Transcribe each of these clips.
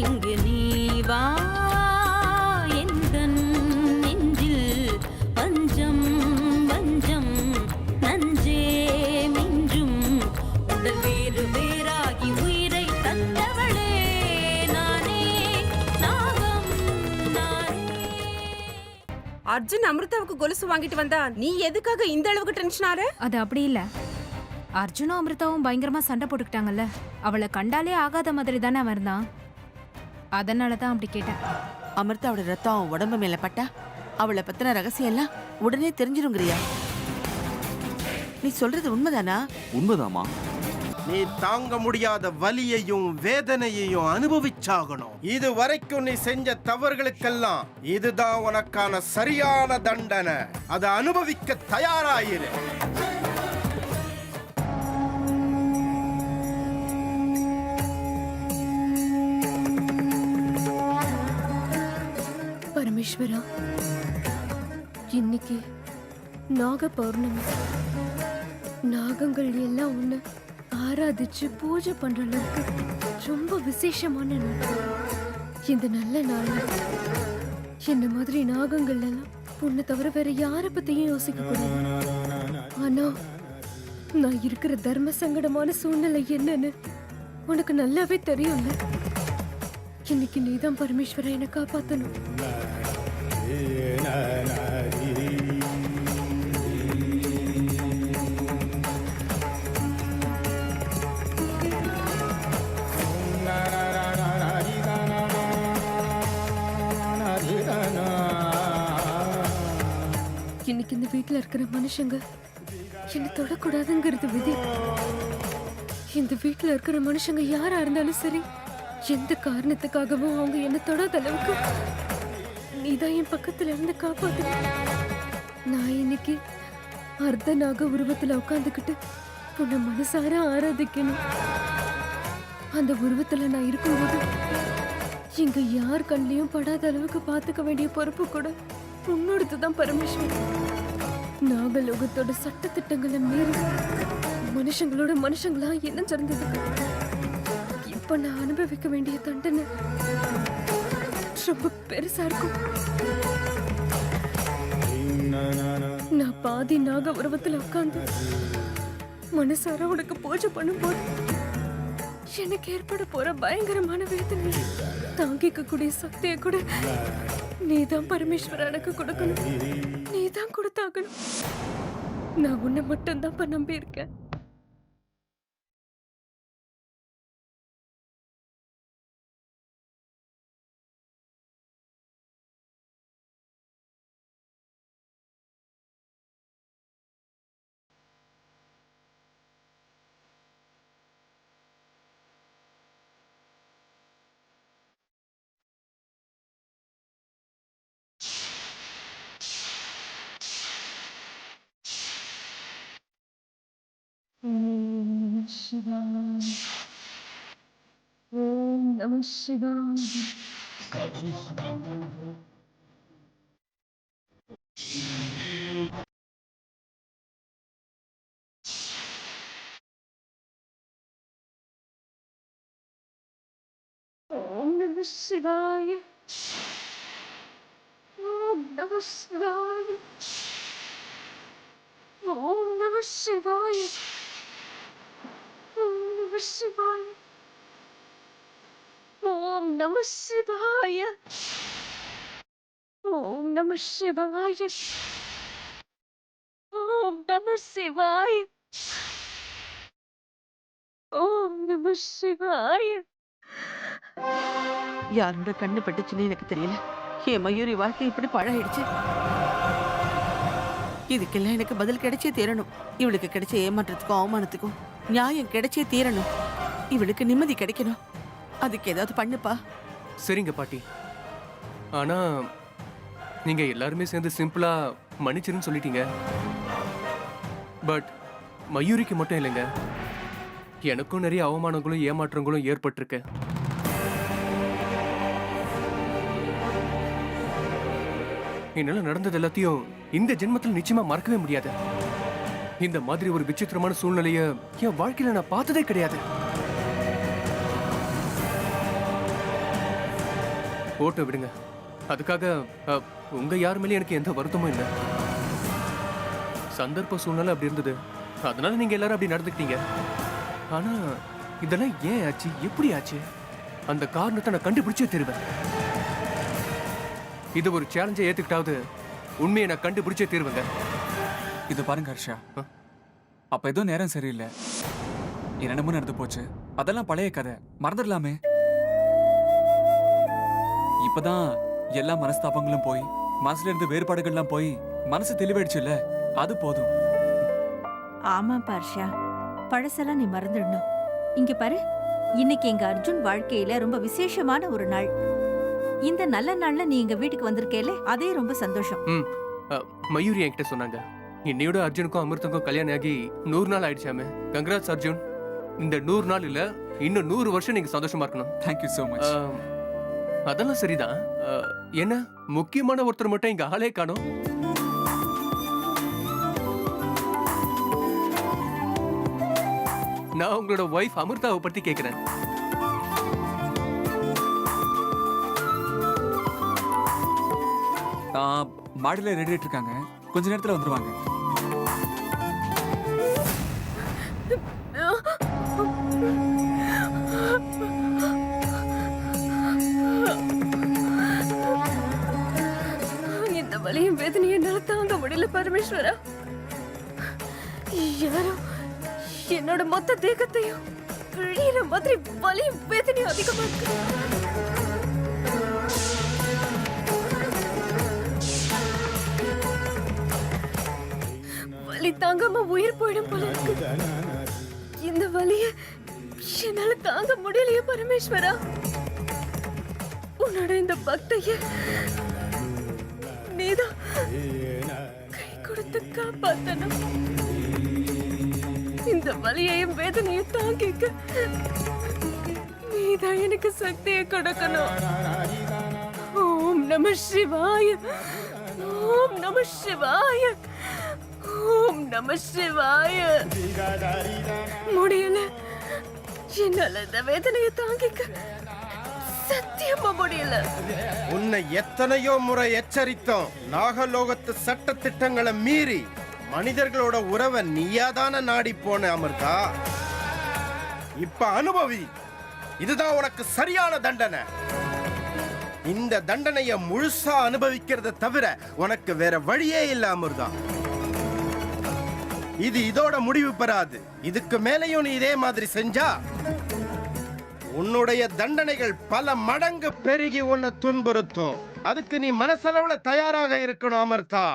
இங்கு நீ வா எந்தன் நெஞ்சில் பஞ்சம் வஞ்சம் நஞ்சே மிஞ்சும் உடல் வேறு வேறாகி உயிரை தந்தவளே நானே நாகம் நானே. அர்ஜுன் அமிர்தாவுக்கு கொலுசு வாங்கிட்டு வந்தா நீ எதுக்காக இந்த அளவுக்கு டென்ஷன் ஆற? அது அப்படி இல்ல, அர்ஜுனும் அமிர்தாவும் பயங்கரமா சண்டை போட்டுக்கிட்டாங்கல்ல, அவளை கண்டாலே ஆகாத மாதிரி தானே அவன் இருந்தான், அதனாலதான் அப்படி கேட்டேன். அமிர்தாவோட ரத்தம் உடம்பு மேல பட்டா அவளை பத்தின ரகசியம் எல்லாம் உடனே தெரிஞ்சிருங்கிறியா? நீ சொல்றது உண்மைதானா? உண்மைதாமா. நீ தாங்க முடியாத வலியையும் வேதனையையும் அனுபவிச்சாகணும். இது வரைக்கும் நீ செஞ்ச தவறுகளுக்கெல்லாம் இதுதான் உனக்கான சரியான தண்டனை. அதை அனுபவிக்க தயாராயிரு. பரமேஸ்வரா, இன்னைக்கு நாக பௌர்ணமி. நாகங்கள் எல்லாம் ஒண்ணு ஆராதிச்சு பூஜை பண்ற அளவுக்கு ரொம்ப விசேஷமான நாள். இந்த நல்ல நாள்ல என்ன மாதிரி நாகங்கள் எல்லாம் உன்னை தவிர வேற யார பத்தியும் யோசிக்க கூடாது. ஆனா நான் இருக்கிற தர்ம சங்கடமான சூழ்நிலை என்னன்னு உனக்கு நல்லாவே தெரியும்ல. இன்னைக்கு நீதான் பரமேஸ்வரா என்னை காப்பாத்தணும். இன்னைக்கு இந்த வீட்டுல இருக்கிற மனுஷங்க என்ன தொடக்கூடாதுங்கிறது விதி. இந்த வீட்டுல இருக்கிற மனுஷங்க யாரா இருந்தாலும் சரி, எந்த காரணத்துக்காகவும் அவங்க என்ன தொடாத அளவுக்கு நீதான் என் பக்கத்துல இருந்து காப்பாத்து. நான் இன்னைக்கு அர்த்தநாக உருவத்துல உட்காந்துக்கிட்டு உன்னை மனசார ஆராதிக்கணும். அந்த உருவத்துல நான் இருக்கும்போது இங்க யார் கண்ணிலையும் படாத அளவுக்கு பாத்துக்க வேண்டிய பொறுப்பு கூட உன்னோடதுதான் பரமேஸ்வரன். நாகலோகத்தோட சட்ட திட்டங்களை மீறி மனுஷங்களோட மனுஷங்களா என்ன நடந்ததுக்கு இப்ப நான் அனுபவிக்க வேண்டிய தண்டனை ரொம்ப பெருசா இருக்கும். நான் பாதி நாக உருவத்துல உட்கார்ந்து மனசார உனக்கு பூஜை பண்ணும்போது எனக்கு ஏற்பட போற பயங்கரமான வேதனை தாங்கிக்க கூடிய சக்தியை கூட நீதான் பரமேஸ்வரா எனக்கு கொடுக்கணும். நீதான் கொடுத்தாகணும். நான் உன்னை மட்டும்தான் நம்பி இருக்கேன். ஓம் நம சிவாய. ஓம் நம சிவாய. ஓம் நம சிவாய. ஓம் நம சிவாய. ஓம் நம சிவாய. ஓம் நம சிவாய. ஓம் நம சிவாய. ஓம் நம சிவாய. ஓம் நம சிவாய. யாரோட கண்ணு பட்டுச்சுன்னு எனக்கு தெரியல. என் மயூரி வாழ்க்கை இப்படி பழகிடுச்சு. இதுக்கெல்லாம் எனக்கு பதில் கிடைச்சே தீரணும். இவளுக்கு கிடைச்ச ஏமாற்றத்துக்கும் அவமானத்துக்கும் நியாயம் கிடைச்சே தீரணும். இவளுக்கு நிம்மதி கிடைக்கணும். அதுக்கு ஏதாவது பண்ணுப்பா. சரிங்க பாட்டி. ஆனா நீங்க எல்லாருமே சேர்ந்து சிம்பிளா மன்னிச்சிருன்னு சொல்லிட்டீங்க. பட் மயூரிக்கு மட்டும் இல்லைங்க, எனக்கும் நிறைய அவமானங்களும் ஏமாற்றங்களும் ஏற்பட்டிருக்கு. என்னால நடந்தது எல்லாத்தையும் இந்த ஜென்மத்தில் நிச்சயமா மறக்கவே முடியாது. இந்த மாதிரி ஒரு விசித்திரமான சூழ்நிலைய என் வாழ்க்கையில நான் பார்த்ததே கிடையாது. போட்டு விடுங்க. அதுக்காக உங்க யார் மேலேயும் எனக்கு எந்த வருத்தமும் இல்லை. சந்தர்ப்ப சூழ்நிலை அப்படி இருந்தது, அதனால நீங்க எல்லாரும் அப்படி நடந்துக்கிட்டீங்க. ஆனா இதெல்லாம் ஏன் ஆச்சு, எப்படி ஆச்சு, அந்த காரணத்தை நான் கண்டுபிடிச்சே தருவேன். இது ஒரு சேலஞ்சை ஏத்துக்கிட்டாவது உண்மையை நான் கண்டுபிடிச்சே தருவேங்க. இதை பாருங்க ஹர்ஷா, அப்ப ஏதோ நேரம் சரியில்லை, என்னென்னமோ நடந்து போச்சு, அதெல்லாம் பழைய கதை, மறந்துடலாமே. இப்பதான் எல்லா மனஸ்தாபங்களும் போய் மனசுல இருந்து வேறுபாடுகள்லாம் போய் மனசு தெளிவாயிடுச்சுல்ல, அது போதும். ஆமா பார்ஷா, பழசெல்லாம் நீ மறந்துடணும். இங்க பாரு, இன்னைக்கு எங்க அர்ஜுன் வாழ்க்கையில ரொம்ப விசேஷமான ஒரு நாள். இந்த நல்ல நாள்ல நீ எங்க வீட்டுக்கு வந்திருக்கேல, அதே ரொம்ப சந்தோஷம். மயூரி என்கிட்ட சொன்னாங்க, இன்னையோட அர்ஜுனுக்கும் அமிர்தக்கும் கல்யாணம் ஆகி 100 நாள் ஆயிடுச்சாமே. கங்க்ராட்ஸ் அர்ஜுன். இந்த 100 நாள் இல்ல, இன்னும் 100 வருஷம் நீங்க சந்தோஷமா இருக்கணும். Thank you so much. அதெல்லாம் சரிதான். என்ன முக்கியமான ஒருத்தர் மட்டும் இங்க ஆளே காணோம். நான் உங்களோட வைஃப் அமிர்தாவை பத்தி கேக்குறேன். மாடியில ரெடி ஆயிட்டு இருக்காங்க, கொஞ்ச நேரத்துல வந்துருவாங்க. இந்த வலியும் வேதனையும் என்னால தாங்க முடியல பரமேஸ்வரா. யாரோ என்னோட மொத்த தேகத்தையும் கிழியிற மாதிரி வலியும் வேதனையும் அதிகமா இருக்கு. வலி தாங்காம உயிர் போயிடும் போல இருக்கு. இந்த வலிய என்னால தாங்க முடியலையே பரமேஸ்வரா. உன்னோட இந்த பக்தைய நீதான் கை கொடுத்து காப்பாத்தணும். இந்த வலியையும் வேதனையும் தாங்கிக்க நீதான் எனக்கு சக்தியை கொடுக்கணும். ஓம் நம சிவாய, ஓம் நம சிவாய, ஓம் நம சிவாய. முடியல, என்னால இந்த வேதனையை தாங்கிக்க சத்தியமா முடியல. உன்னை எத்தனையோ முறை எச்சரித்தோம். நாகலோகத்து சட்ட திட்டங்களை மீறி மனிதர்களோட உறவை நீயாதான நாடி போன அமிர்தா. இப்ப அனுபவி, இதுதான் உனக்கு சரியான தண்டனை. இந்த தண்டனையை முழுசா அனுபவிக்கிறத தவிர உனக்கு வேற வழியே இல்ல அமிர்தா. இது இதோட முடிவு பெறாது. இதுக்கு மேலையும் நீ இதே மாதிரி செஞ்சா உன்னுடைய தண்டனைகள் பல மடங்கு பெருகி உன்னை துன்புறுத்தும். அதுக்கு நீ மனசளவுல தயாராக இருக்கணும் அமிர்தா.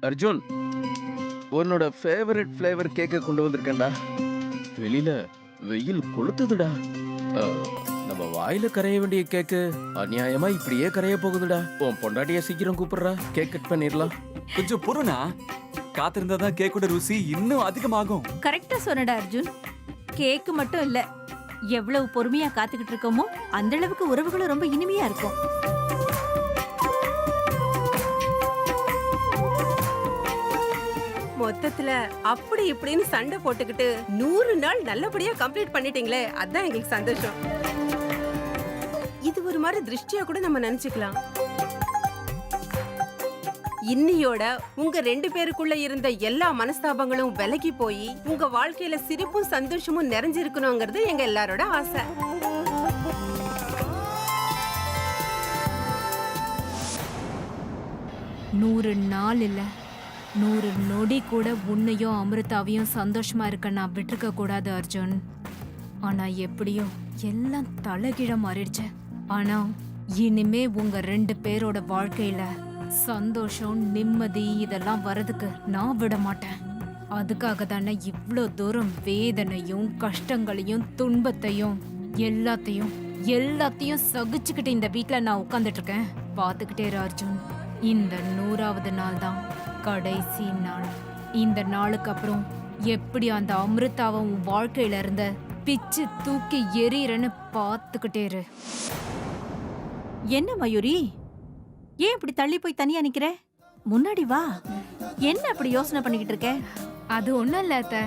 அர்ஜுன், உன்னோட ஃபேவரட் ஃப்ளேவர் கேக்க கொண்டு வந்திருக்கேன்டா. வெளியில வெயில் கொளுத்துதுடா. நம்ம வாயில கரைய வேண்டிய கேக்கு அநியாயமா இப்படியே கரைய போகுதுடா. உன் பொண்டாட்டிய சீக்கிரம் கூப்பிடுறா, கேக் கட் பண்ணிடலாம். கொஞ்சம் பொறுனா, காத்திருந்தாதான் கேக்கோட ருசி இன்னும் அதிகமாகும். கரெக்டா சொன்னடா அர்ஜுன். கேக்கு மட்டும் இல்ல, எவ்வளவு பொறுமையா காத்துக்கிட்டு இருக்கோமோ அந்த அளவுக்கு உறவுகளும் ரொம்ப இனிமையா இருக்கும். மொத்தத்துல அப்படி இப்படின்னு சண்டை போட்டுக்கிட்டு 100 நாள் நல்லபடியா கம்ப்ளீட் பண்ணிட்டீங்களே, அதான் எங்களுக்கு சந்தோஷம். இது ஒரு மாதிரி திருஷ்டியா கூட நம்ம நினைச்சுக்கலாம். இன்னியோட உங்க 2 பேருக்குள்ள இருந்த எல்லா மனஸ்தாபங்களும் விலகி போய் உங்க வாழ்க்கையில சிரிப்பும் சந்தோஷமும் நிறைஞ்சிருக்கணுங்கிறது எங்க எல்லாரோட ஆசை. நூறு நாள் இல்ல, 100 நொடி கூட உன்னையும் அமிர்தாவையும் சந்தோஷமா இருக்க நான் விட்டுருக்க கூடாது அர்ஜுன். ஆனா எப்படியோ எல்லாம் தலைகீழ மாறிடுச்சு. ஆனா இனிமே உங்க 2 பேரோட வாழ்க்கையில சந்தோஷம், நிம்மதி இதெல்லாம் வரதுக்கு நான் விட மாட்டேன். அதுக்காக தானே இவ்ளோ தூரம் வேதனையும் கஷ்டங்களையும் துன்பத்தையும் எல்லாத்தையும் எல்லாத்தையும் சகிச்சுக்கிட்டு இந்த வீட்ல நான் உட்கார்ந்துட்டு இருக்கேன். பாத்துக்கிட்டே இரு அர்ஜுன். இந்த 100வது நாள் தான் கடைசி நாள். இந்த நாளுக்கு அப்புறம் எப்படி அந்த அமிர்தாவை உன் வாழ்க்கையில இருந்த பிச்சு தூக்கி எரியறன்னு பாத்துக்கிட்டே இரு. என்ன மயூரி, ஏன் இப்படி தள்ளி போய் தனியா நிக்கிற? முன்னாடி வா. என்ன அப்படி யோசனை பண்ணிக்கிட்டு இருக்க? அது ஒண்ணும் இல்ல அத்தை.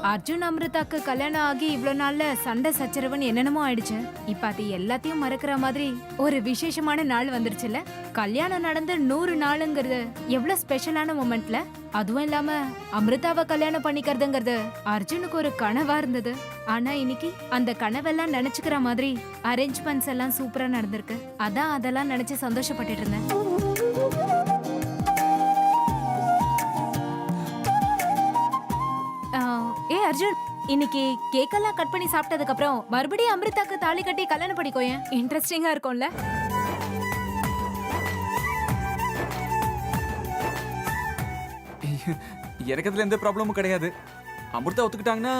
அர்ஜுன் அமிர்தாக்கு கல்யாணம் ஆகி இவ்வளவு நாள்ல சண்டை சச்சரவுன்னு என்னென்னமோ ஆயிடுச்சு. இப்ப அது எல்லாத்தையும் மறக்கிற மாதிரி ஒரு விசேஷமான நாள் வந்துருச்சுல. கல்யாணம் நடந்து 100 நாளுங்கிறது எவ்வளவு ஸ்பெஷலான மொமெண்ட்ல. அதுவும் இல்லாம அமிர்தாவை கல்யாணம் பண்ணிக்கிறதுங்கிறது அர்ஜுனுக்கு ஒரு கனவா இருந்தது. ஆனா இன்னைக்கு அந்த கனவெல்லாம் நினைச்சுக்கிற மாதிரி அரேஞ்ச்மெண்ட்ஸ் எல்லாம் சூப்பரா நடந்திருக்கு. அதான் அதெல்லாம் நினைச்சு சந்தோஷப்பட்டுட்டு இருந்தேன். ஏ அர்ஜுன், இன்னைக்கு கேக்கெல்லாம் கட் பண்ணி சாப்பிட்டதுக்கு அப்புறம் மறுபடியும் அமிர்தாக்கு தாலி கட்டி கல்யாணம் பண்ணிக்கோயேன். இன்ட்ரெஸ்டிங்கா இருக்கும்ல. எனக்கு அதுல எந்த ப்ராப்ளமும் கிடையாது. அமிர்தா ஒத்துக்கிட்டாங்கன்னா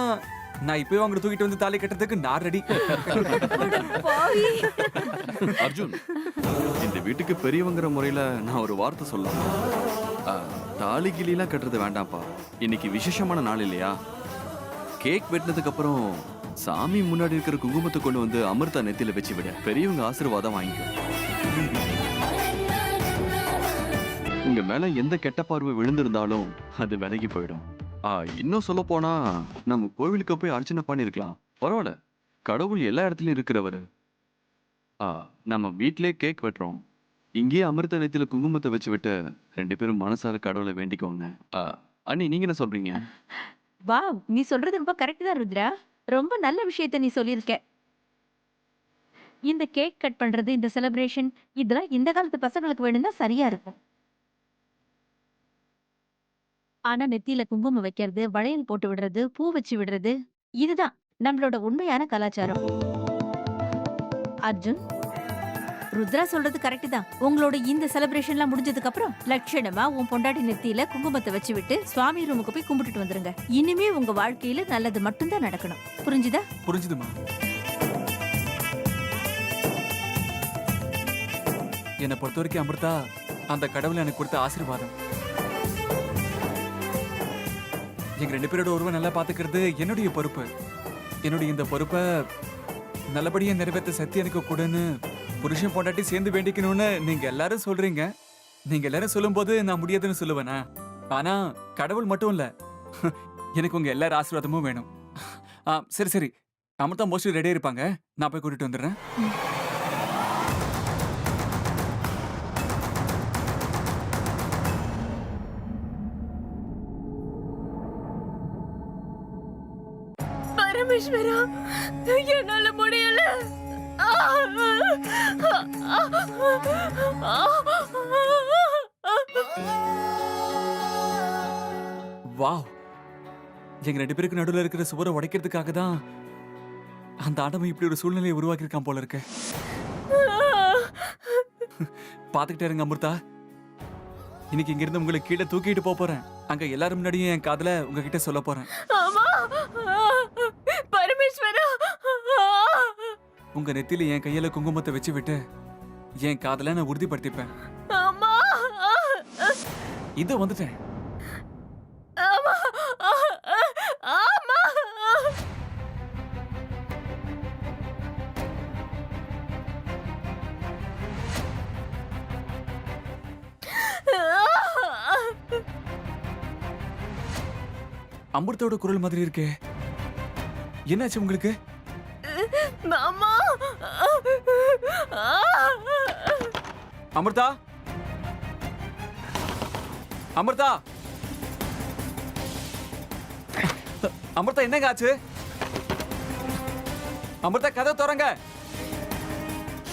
நான் இப்பவே அவங்க தூக்கிட்டு வந்து தாலி கட்டுறதுக்கு நான் ரெடி. அர்ஜுன், இந்த வீட்டுக்கு பெரியவங்கிற முறையில நான் ஒரு வார்த்தை சொல்லலாம். தாலி கிளிலாம் கட்டுறது வேண்டாம்ப்பா. இன்னைக்கு விசேஷமான நாள் இல்லையா? கேக் வெட்டினதுக்கு அப்புறம் சாமி முன்னாடி இருக்கிற குங்குமத்தை கொண்டு வந்து அமிர்தா நெத்தியில வச்சு விட பெரியவங்க ஆசீர்வாதம் வாங்கிக்கோ. உங்க மேல எந்த கெட்ட பார்வை விழுந்திருந்தாலும் அது விலகி போயிடும். இன்னும் சொல்ல போனா நம்ம கோவிலுக்கு போய் அர்ச்சனை பண்ணிருக்கலாம். பரவாயில்ல, கடவுள் எல்லா இடத்துலயும் இருக்கிறவரு. நம்ம வீட்டிலே கேக் வெட்டுறோம், இங்கேயே அமிர்த நெத்தியில குங்குமத்தை வச்சு விட்டு 2 பேரும் மனசார கடவுளை வேண்டிக்கோங்க. அண்ணி, நீங்க என்ன சொல்றீங்க? வா, நீ சொல்றது ரொம்ப கரெக்ட் தான் ருத்ரா. ரொம்ப நல்ல விஷயத்த நீ சொல்லியிருக்க. இந்த கேக் கட் பண்றது, இந்த செலிப்ரேஷன், இதெல்லாம் இந்த காலத்து பசங்களுக்கு வேணும்னா சரியா இருக்கும். ஆனா நெத்தியில குங்குமம் வைக்கிறது, வளையல் போட்டு விடுறது, பூ வச்சு விடுறது, இதுதான் நம்மளோட உண்மையான கலாச்சாரம். அர்ஜுன், ருத்ரா சொல்றது கரெக்ட் தான். உங்களோட இந்த செலிப்ரேஷன்லாம் முடிஞ்சதுக்கு அப்புறம் லட்சணமா உன் பொண்டாட்டி நெத்தியில குங்குமத்தை வச்சு விட்டு சுவாமி ரூமுக்கு போய் கும்பிட்டுட்டு வந்துருங்க. இனிமே உங்க வாழ்க்கையில நல்லது மட்டும்தான் நடக்கணும். புரிஞ்சுதா? புரிஞ்சுதுமா. என்னை பொறுத்த வரைக்கும் அமிர்தா அந்த கடவுளை எனக்கு கொடுத்த ஆசீர்வாதம். எங்க 2 பேரோட உறவை நல்லா பாத்துக்கிறது என்னுடைய பொறுப்பு. என்னுடைய இந்த பொறுப்பை நல்லபடியா நிறைவேற்ற சக்தி எனக்கு கொடுன்னு புருஷன் பொண்டாட்டி சேர்ந்து வேண்டிக்கணும்னு நீங்க எல்லாரும் சொல்றீங்க. நீங்க எல்லாரும் சொல்லும் போது நான் முடியாதுன்னு சொல்லுவேனா? ஆனா கடவுள் மட்டும் இல்ல, எனக்கு உங்க எல்லாரும் ஆசீர்வாதமும் வேணும். சரி சரி, அமிர்தா மோஸ்ட்லி ரெடியா இருப்பாங்க, நான் போய் கூட்டிட்டு வந்துடுறேன். பரமேஸ்வரா, என்னால முடியல. வாவ், எங்க 2 பேருக்கு நடுவில் இருக்கிற சுவரை உடைக்கிறதுக்காக தான் அந்த ஆண்டவன் இப்படி ஒரு சூழ்நிலையை உருவாக்கியிருக்கான் போல இருக்கு. பாத்துக்கிட்டே இருங்க அமிர்தா. இன்னைக்கு இங்க இருந்து உங்களை கீழே தூக்கிட்டு போறேன். அங்க எல்லாரும் முன்னாடியும் என் காதுல உங்ககிட்ட சொல்ல போறேன். பரமேஸ்வரா, உங்க நெத்தியில என் கையில குங்குமத்தை வச்சு விட்டு என் காதல நான் உறுதிப்படுத்திப்பேன். இது வந்துட்டேன். அமிர்தோட குரல் மாதிரி இருக்கே, என்னாச்சு உங்களுக்கு? அமிர்தா, அமிர்தா, அமிர்தா, என்னங்க ஆச்சு? அமிர்தா, கதை திறங்க.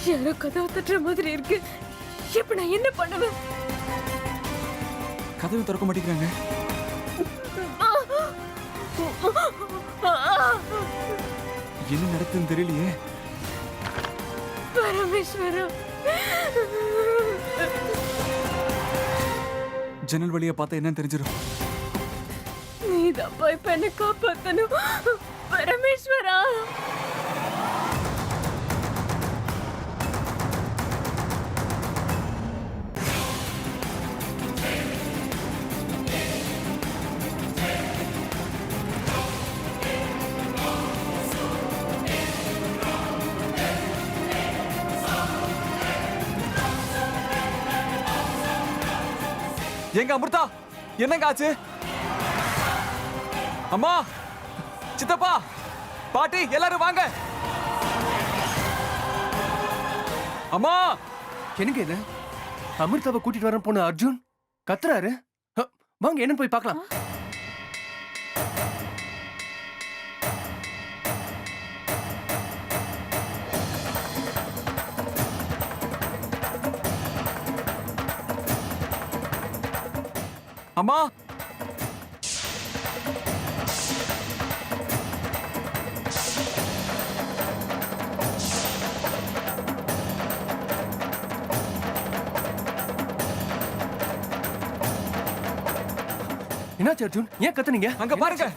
யாரோ கதவை தட்டுற மாதிரி இருக்கு. இப்ப நான் என்ன பண்ணுவேன்? கதவை திறக்க மாட்டேங்கிறாங்க. என்ன நடக்குதுன்னு தெரியலையே. பரமேஸ்வரா, ஜன்னல் வழியா பார்த்தா என்னன்னு தெரிஞ்சிடும். நீதான் போய் பெண்ணை காப்பாத்தணும். பரமேஸ்வரா, எங்க அமிர்தா என்னங்க ஆச்சு? அம்மா, சித்தப்பா, பாட்டி எல்லாரும் வாங்க. அம்மா, எனக்கு என்ன அமிர்தாவை கூட்டிட்டு வரேன் போன அர்ஜுன் கத்துறாரு. வாங்க என்னன்னு போய் பார்க்கலாம். அம்மா, என்னாச்சு அர்ஜுன்? ஏன் கத்துனீங்க? அங்க பாருங்க.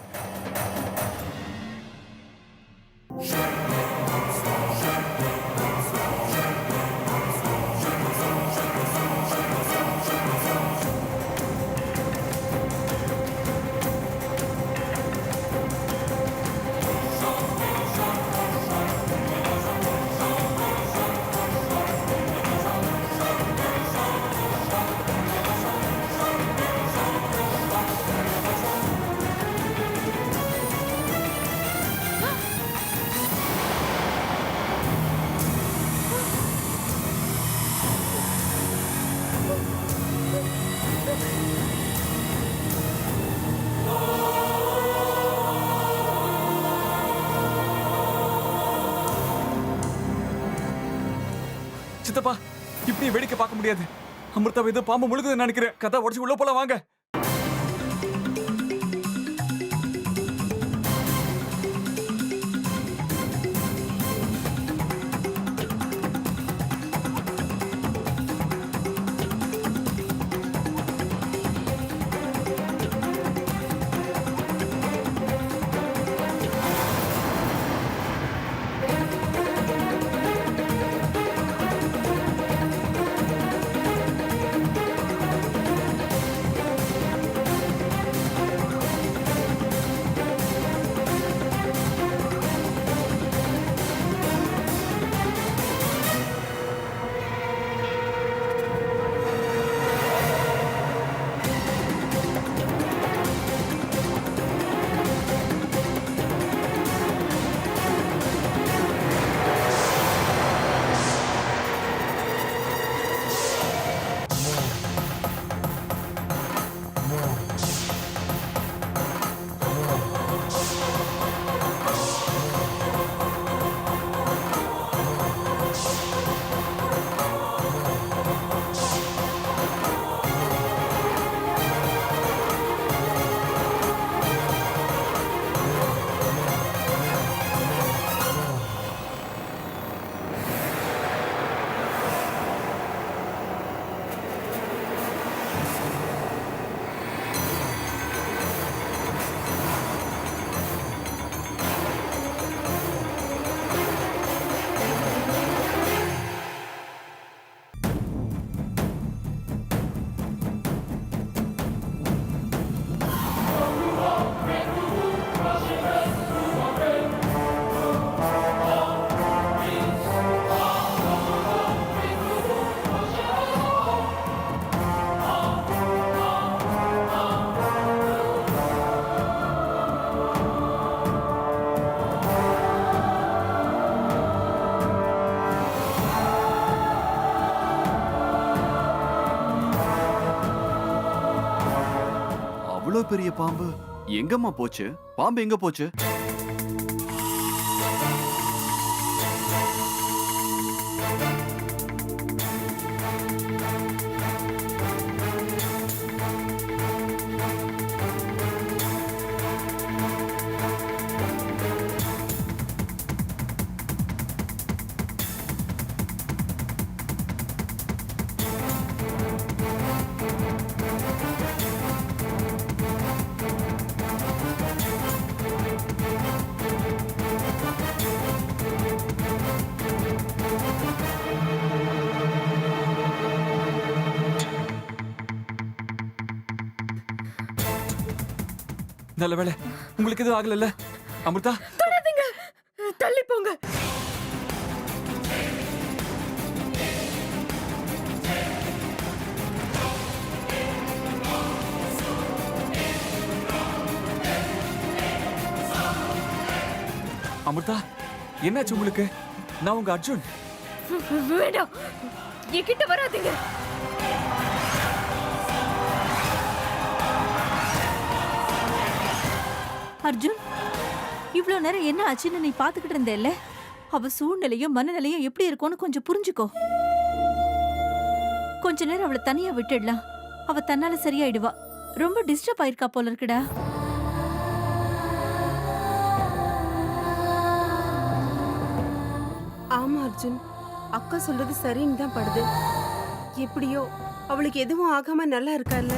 சித்தப்பா, இப்படி வேடிக்கை பார்க்க முடியாது. அமிர்தாவை ஏதோ பாம்பு முழுகுதுன்னு நினைக்கிறேன். கதை உடச்சு உள்ள போலாம் வாங்க. அவ்வளோ பெரிய பாம்பு எங்கம்மா போச்சு? பாம்பு எங்க போச்சு? நல்ல வேளை உங்களுக்கு எதுவும் ஆகல. அமிர்தா, தொடாதீங்க, தள்ளி போங்க. அமிர்தா என்னாச்சு உங்களுக்கு? நான் உங்க அர்ஜுன். வேண்டாம், என்கிட்ட வராதீங்க. அர்ஜுன், இவ்ளோ நேரம் என்ன ஆச்சுன்னு நீ பாத்துக்கிட்டு இருந்தேல்ல? அவ சூழ்நிலையும் மனநிலையும் எப்படி இருக்கும்னு கொஞ்சம் புரிஞ்சுக்கோ. கொஞ்ச நேரம் அவளை தனியா விட்டுடலாம். அவ தன்னால சரியாயிடுவா. ரொம்ப டிஸ்டர்ப் ஆயிருக்கா போல இருக்குடா. ஆமா அர்ஜுன், அக்கா சொல்றது சரின்னு தான் படுது. எப்படியோ அவளுக்கு எதுவும் ஆகாம நல்லா இருக்கால்ல.